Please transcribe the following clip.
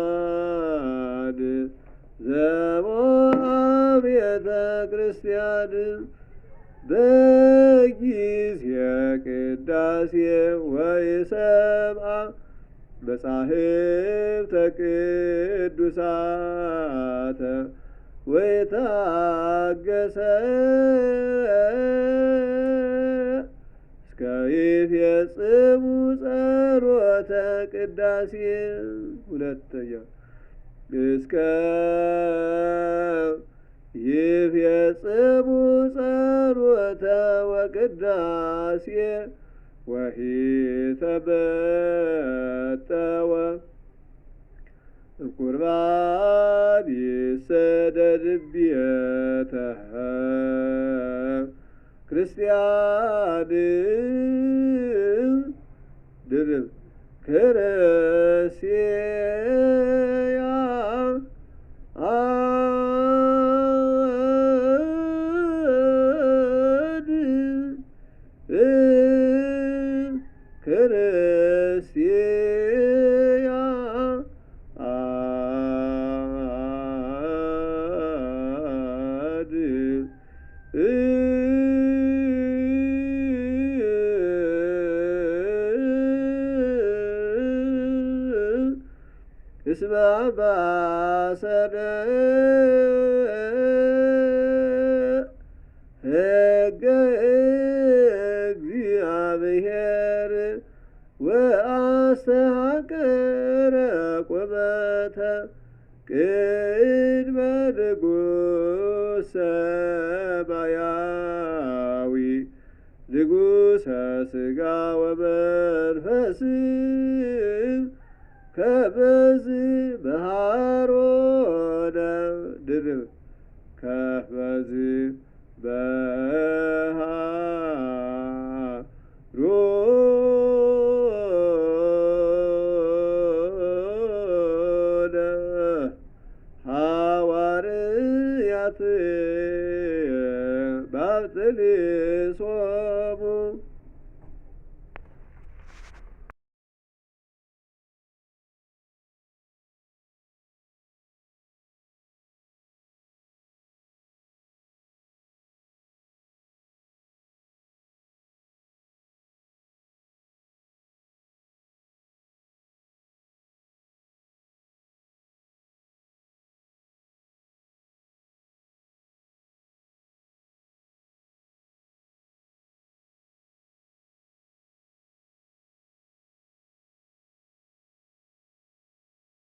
በበዳድ ዘቦ ቤተ ክርስቲያን በጊዜ ቅዳሴ ወይሰብአ መጻሕፍተ ቅዱሳተ ወይታገሰ እስከ ይፌጽሙ ጸሎተ ቅዳሴ ሁለተኛ እስከ ይፌጽሙ ጸሎተ ወቅዳሴ ወሂተበጠወ ቁርባን ይሰደድ ቤተ ክርስቲያን ድርብ ክርስያ አድ ክርስያ አድ እስመ ባሰደ ሕገ እግዚአብሔር ወአስተሐቀረ ቁመተ ቅድመ ንጉሠ ሰማያዊ ንጉሠ ሥጋ ወመንፈስ ከመዝ መሃሮነ ድርብ ከመዝ መሃሮነ ሐዋርያት ባብጥልሶ